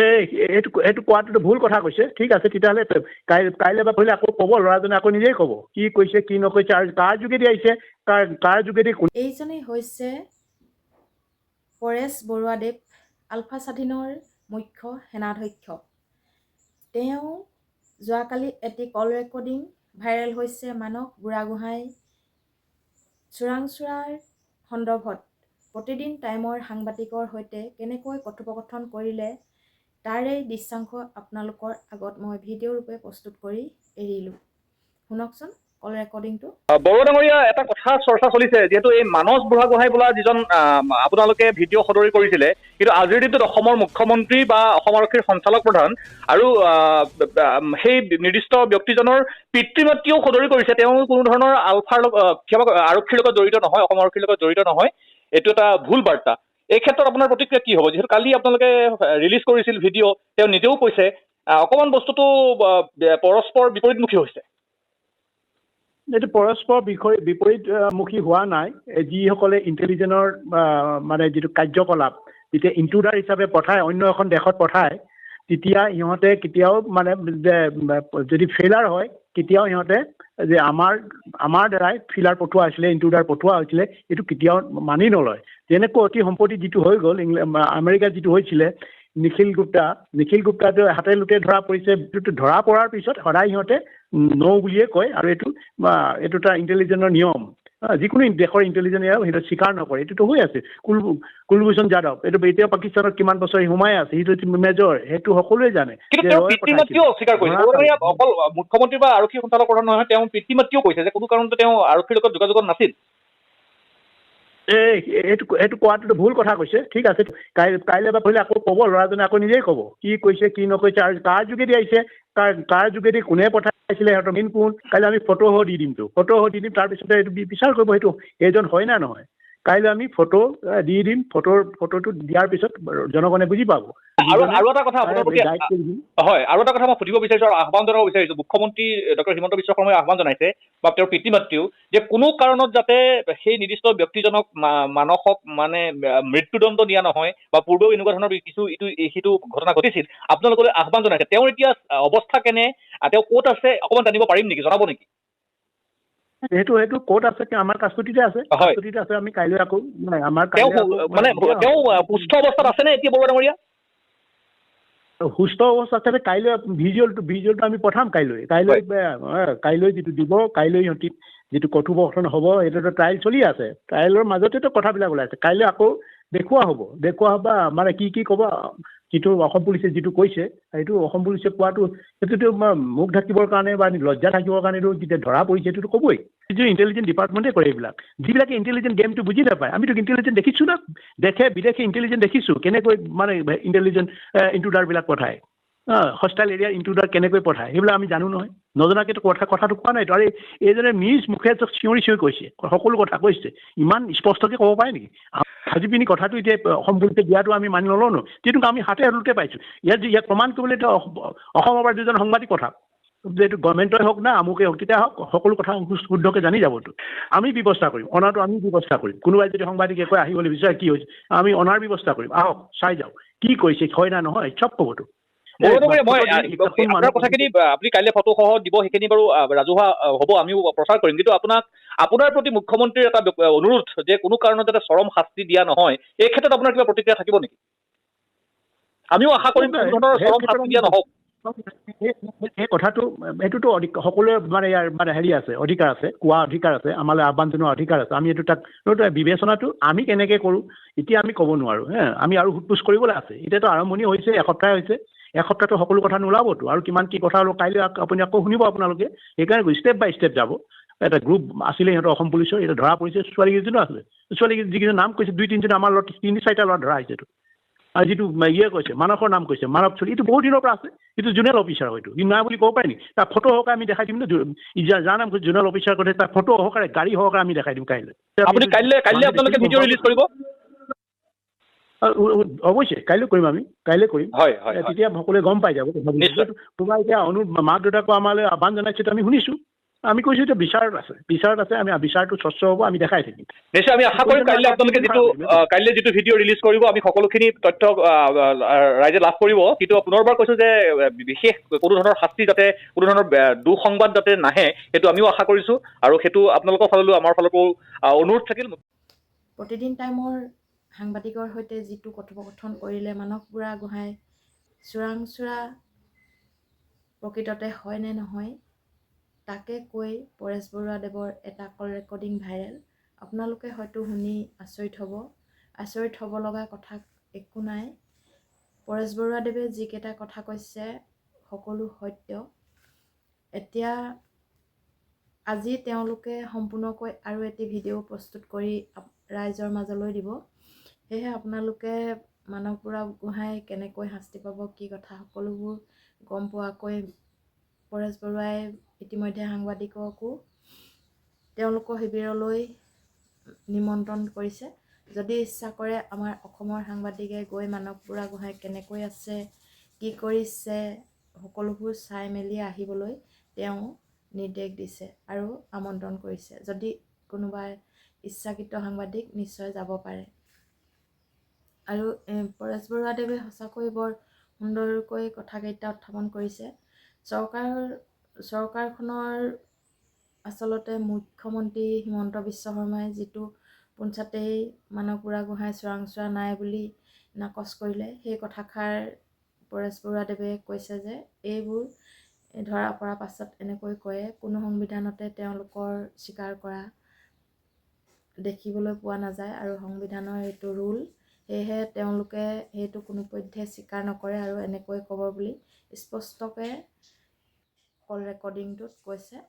এইটো কোৱাটো ভুল কথা কৈছে। ঠিক আছে, তেতিয়াহ'লে কাইলৈ বা পৰহিলে আকৌ ক'ব, ল'ৰাজনে আকৌ নিজেই ক'ব কি কৈছে কি নকৈছে আৰু কাৰ যোগেদি আহিছে, কাৰ যোগেদি। এইজনেই হৈছে পৰেশ বৰুৱাদেৱ, আলফা স্বাধীনৰ মুখ্য সেনাধ্যক্ষ। তেওঁ যোৱাকালি এটি কল ৰেকৰ্ডিং ভাইৰেল হৈছে মানস বুঢ়াগোহাঁই চোৰাংচোৱাৰ সন্দৰ্ভত প্ৰতিদিন টাইমৰ সাংবাদিকৰ সৈতে কেনেকৈ কথোপকথন কৰিলে তাৰে দৃশ্যাংশ আপোনালোকৰ আগত মই ভিডিঅ' ৰূপে প্ৰস্তুত কৰি এৰিলোঁ। শুনকচোন কল ৰেকৰ্ডিংটো। বৰুৱা ডাঙৰীয়া, এটা কথা চৰ্চা চলিছে, যিহেতু এই মানস বুঢ়াগোহাঁই বোলা যিজন আপোনালোকে ভিডিঅ' সদৰি কৰিছিলে, কিন্তু আজিৰ দিনটোত অসমৰ মুখ্যমন্ত্ৰী বা অসম আৰক্ষীৰ সঞ্চালক প্ৰধান আৰু সেই নিৰ্দিষ্ট ব্যক্তিজনৰ পিতৃ মাতৃও সদৰি কৰিছে। তেওঁ কোনো ধৰণৰ আৰক্ষীৰ লগত জড়িত নহয়, অসম আৰক্ষীৰ লগত জড়িত নহয়। এইটো এটা ভুল বাৰ্তা। এই ক্ষেত্ৰত আপোনাৰ প্ৰতিক্ৰিয়া কি হ'ব? যিহেতু কালি আপোনালোকে ৰিলিজ কৰিছিল ভিডিঅ', তেওঁ নিজেও কৈছে অকণমান বস্তুটো পৰস্পৰ বিপৰীতমুখী হৈছে। এইটো পৰস্পৰ বিপৰীতমুখী হোৱা নাই। যিসকলে ইণ্টেলিজেন্সৰ মানে যিটো কাৰ্যকলাপ যেতিয়া ইণ্ট্ৰুডাৰ হিচাপে পঠায়, অন্য এখন দেশত পঠায়, তেতিয়া সিহঁতে কেতিয়াও মানে যদি ফেইলাৰ হয়, কেতিয়াও সিহঁতে যে আমাৰ দ্বাৰাই ফিলাৰ পঠোৱা হৈছিলে, ইণ্ট্ৰুডাৰ পঠোৱা হৈছিলে, এইটো কেতিয়াও মানি নলয়। যেনেকৈ অতি সম্প্ৰতি যিটো হৈ গ'ল আমেৰিকাত যিটো হৈছিলে, নিখিল গুপ্তাটো হাতে লোটে ধৰা পৰিছে। ধৰা পৰাৰ পিছত সদায় সিহঁতে ন' বুলিয়ে কয়, আৰু এইটো এটা ইণ্টেলিজেন্সৰ নিয়ম। যিকোনো দেশৰ ইণ্টেলিজেন্সে সেইটো স্বীকাৰ নকৰে। এইটোতো হৈ আছে। কুলভূষণ যাদৱ, এইটো এতিয়া পাকিস্তানত কিমান বছৰ সোমাই আছে, সেইটো মেজৰ, সেইটো সকলোৱে জানে। কিন্তু তেওঁৰ পিতৃ মাতৃও অস্বীকাৰ কৰিছে। অকল মুখ্যমন্ত্ৰী বা আৰক্ষী সঞ্চালক প্ৰধান নহয়, তেওঁ পিতৃ মাতৃও কৈছে যে কোনো কাৰণতে তেওঁ আৰক্ষীৰ লগত যোগাযোগত নাছিল। এইটো কোৱাটো ভুল কথা কৈছে। ঠিক আছে, কাইলৈ বা পৰহিলে আকৌ ক'ব, ল'ৰাজনে আকৌ নিজেই ক'ব কি কৈছে কি নকৈছে আৰু কাৰ যোগেদি আহিছে, কাৰ যোগেদি কোনে পঠাইছিলে, সিহঁতৰ মেইন কোন। কাইলৈ আমি ফটো দি দিম, তাৰপিছতে এইটো বিচাৰ কৰিব সেইটো এইজন হয় না নহয়। কাইলৈ আমি ফটো দি দিম, ফটোটো দিয়াৰ পিছত জনগণে বুজি পাব। আৰু এটা কথা আপোনাৰ প্ৰতি, হয়, আৰু এটা কথা মই সুধিব বিচাৰিছো আৰু আহ্বান জনাব বিচাৰিছো। মুখ্যমন্ত্ৰী ডক্টৰ হিমন্ত বিশ্ব শৰ্মাই আহ্বান জনাইছে বা তেওঁৰ পিতৃ মাতৃও, যে কোনো কাৰণত যাতে সেই নিৰ্দিষ্ট ব্যক্তিজনক মানসক মানে মৃত্যুদণ্ড দিয়া নহয় বা পূৰ্বেও এনেকুৱা ধৰণৰ সিটো ঘটনা ঘটিছিল। আপোনালোকে আহ্বান জনাইছে। তেওঁৰ এতিয়া অৱস্থা কেনে, তেওঁ ক'ত আছে, অকণমান জানিব পাৰিম নেকি, জনাব নেকি? সেইটো ক'ত আছে? আমাৰ কাষ্টডিতে আছে। আমি কাইলৈ আকৌ তেওঁ সুস্থ অৱস্থাত আছে নে এতিয়া বৰুৱা ডাঙৰীয়া? সুস্থ অৱস্থাত কাইলৈ ভিজুৱেলটো আমি পঠাম। কাইলৈ যিটো দিব, কাইলৈ সিহঁতি যিটো কথোপকথন হ'ব, এইটোতো ট্ৰায়েল চলি আছে। ট্ৰায়েলৰ মাজতেতো কথাবিলাক ওলাইছে। কাইলৈ আকৌ দেখুওৱা হ'ব মানে কি ক'ব। যিটো অসম পুলিচে যিটো কৈছে, সেইটো অসম পুলিচে কোৱাটো সেইটোতো মুখ ঢাকিবৰ কাৰণে বা লজ্জা ঢাকিবৰ কাৰণেতো যেতিয়া ধৰা পৰিছে, সেইটোতো ক'বই। যিটো ইণ্টেলিজেন্স ডিপাৰ্টমেণ্টে কৰে এইবিলাক। যিবিলাকে ইণ্টেলিজেন্স গেমটো বুজি নাপায়, আমিতো ইণ্টেলিজেন্স দেখিছোঁ না, বিদেশে ইণ্টেলিজেন্স দেখিছোঁ কেনেকৈ মানে ইণ্টেলিজেন্স ইণ্ট্ৰুডাৰবিলাক পঠায়। হষ্টাইল এৰিয়া ইণ্ট্ৰুডাৰ কেনেকৈ পঠায়, সেইবিলাক আমি জানো নহয়। নজনাকেতো কথাটো কোৱা নাইতো। আৰু এইজনে নিজ মুখে চিঞৰি কৈছে, সকলো কথা কৈছে। ইমান স্পষ্টকৈ ক'ব পাৰে নেকি? আজি পিনি কথাটো এতিয়া অসম পুলিচে দিয়াটো আমি মানি নলওঁ ন, যিটো আমি হাতে হাতে পাইছোঁ। ইয়াক প্ৰমাণ কৰিবলৈ অসমৰ পৰা দুজন সাংবাদিক পঠাওক, যে এইটো গভৰ্ণমেণ্টই হওক না আমুকে হওক, তেতিয়া সকলো কথা শুদ্ধকৈ জানি যাবতো। আমি ব্যৱস্থা কৰিম, অনাটো আমি ব্যৱস্থা কৰিম। কোনোবাই যদি সাংবাদিকে কয় আহিবলৈ বিচাৰে কি হৈছে, আমি অনাৰ ব্যৱস্থা কৰিম। আহক চাই যাওক কি কৈছে, হয় না নহয়, চব ক'বতো। আপোনাৰ কথাখিনি আপুনি কাইলৈ ফটো সহ দিব, সেইখিনি বাৰু ৰাজহুৱা হ'ব, আমিও প্ৰচাৰ কৰিম। কিন্তু আপোনাৰ প্ৰতি মুখ্যমন্ত্ৰীৰ এটা অনুৰোধ যে কোনো কাৰণত যাতে চৰম শাস্তি দিয়া নহয়, এই ক্ষেত্ৰত আপোনাৰ কিবা প্ৰতিক্ৰিয়া থাকিব নেকি? আমিও আশা কৰিম কোনো ধৰণৰ চৰম শাস্তি দিয়া নহওক। সেই কথাটো এইটোতো সকলোৱে মানে ইয়াৰ আছে, অধিকাৰ আছে, কোৱা অধিকাৰ আছে, আমালৈ আহ্বান জনোৱাৰ অধিকাৰ আছে। আমি এইটো বিবেচনাটো আমি কেনেকৈ কৰোঁ এতিয়া আমি ক'ব নোৱাৰোঁ। আমি আৰু সোধ পোছ কৰিবলৈ আছে। এতিয়াতো আৰম্ভণি হৈছে, এসপ্তাহ হৈছে। এসপ্তাহটো সকলো কথা নোলাবতো, আৰু কিমান কি কথা হ'ল কাইলৈ আপুনি আকৌ শুনিব আপোনালোকে। সেইকাৰণে ষ্টেপ বাই ষ্টেপ যাব। এটা গ্ৰুপ আছিলে সিহঁতৰ অসম পুলিচৰ, এতিয়া ধৰা পৰিছে। ছোৱালীকেইজনো আছিলে, যিকেইজন নাম কৈছে 2-3জন আমাৰ ল'ৰা, 3-4টা ল'ৰা ধৰা হৈছেতো। আৰু যিটো কৈছে মানসৰ নাম কৈছে, মানস চলি, এইটো বহুত দিনৰ পৰা আছে। এইটো জোনেল অফিচাৰ হয়তো, ই নাই বুলি ক'ব পাৰে নেকি? তাৰ ফটো সহকাৰে আমি দেখাই দিম ন, যাৰ নাম কৈছে জোনেল অফিচাৰ কৈছে, তাৰ ফটো সহকাৰে গাড়ী সহকাৰে আমি দেখাই দিম কাইলৈ। আপোনালোকে ভিডিঅ' ৰিলিজ কৰিব? অৱশ্যে কাইলৈ কৰিম, আমি কাইলৈ কৰিম। তেতিয়া সকলোৱে গম পাই যাব। তোমাৰ এতিয়া মাক দেউতাকো আমালৈ আহ্বান জনাইছে, আমি শুনিছোঁ। আমি কৈছোঁ এতিয়া বিচাৰত আছে আমি বিচাৰটো স্বচ্ছ হ'ব আমি দেখাই থাকিম নিশ্চয় আমি আশা কৰিম কাইলৈ আপোনালোকে কাইলৈ যিটো ভিডিঅ' ৰিলিজ কৰিব আমি সকলোখিনি তথ্য ৰাইজে লাভ কৰিব কিন্তু পুনৰবাৰ কৈছোঁ যে বিশেষ কোনো ধৰণৰ শাস্তি যাতে কোনো ধৰণৰ দুঃসংবাদ যাতে নাহে সেইটো আমিও আশা কৰিছোঁ আৰু সেইটো আপোনালোকৰ ফাললৈও আমাৰ ফালৰ পৰাও অনুৰোধ থাকিল প্ৰতিদিন টাইমৰ সাংবাদিকৰ সৈতে যিটো কথোপকথন কৰিলে মানস বুঢ়াগোহাঁই চোৰাংচোৱা প্ৰকৃততে হয় নে নহয় তাকে কৈ পৰেশ বৰুৱাদেৱৰ এটা কল ৰেকৰ্ডিং ভাইৰেল আপোনালোকে হয়তো শুনি আচৰিত হ'ব লগা কথা একো নাই পৰেশ বৰুৱাদেৱে যিকেইটা কথা কৈছে সকলো সত্য এতিয়া আজি তেওঁলোকে সম্পূৰ্ণকৈ আৰু এটি ভিডিঅ' প্ৰস্তুত কৰি ৰাইজৰ মাজলৈ দিব সেয়েহে আপোনালোকে মানস বুঢ়াগোহাঁই কেনেকৈ শাস্তি পাব কি কথা সকলোবোৰ গম পোৱাকৈ পৰেশ বৰুৱাই ইতিমধ্যে সাংবাদিককো তেওঁলোকৰ শিবিৰলৈ নিমন্ত্ৰণ কৰিছে যদি ইচ্ছা কৰে আমাৰ অসমৰ সাংবাদিকে গৈ মানস বুঢ়াগোহাঁই কেনেকৈ আছে কি কৰিছে সকলোবোৰ চাই মেলি আহিবলৈ তেওঁ নিৰ্দেশ দিছে আৰু আমন্ত্ৰণ কৰিছে যদি কোনোবা ইচ্ছাকৃত সাংবাদিক নিশ্চয় যাব পাৰে আৰু পৰেশ বৰুৱাদেৱে সঁচাকৈ বৰ সুন্দৰকৈ কথাকেইটা উত্থাপন কৰিছে চৰকাৰখনৰ আচলতে মুখ্যমন্ত্ৰী হিমন্ত বিশ্ব শৰ্মাই যিটো পোনছাতেই মানস বুঢ়াগোহাঁই চোৰাংচোৱা নাই বুলি নাকচ কৰিলে সেই কথাষাৰ পৰেশ বৰুৱাদেৱে কৈছে যে এইবোৰ ধৰা পৰা পাছত এনেকৈ কয়ে কোনো সংবিধানতে তেওঁলোকৰ স্বীকাৰ কৰা দেখিবলৈ পোৱা নাযায় আৰু সংবিধানৰ এইটো ৰুল সেয়েহে তেওঁলোকে সেইটো কোনোপধ্যে স্বীকাৰ নকৰে আৰু এনেকৈ ক'ব বুলি স্পষ্টকৈ কল ৰেকৰ্ডিংটোত কৈছে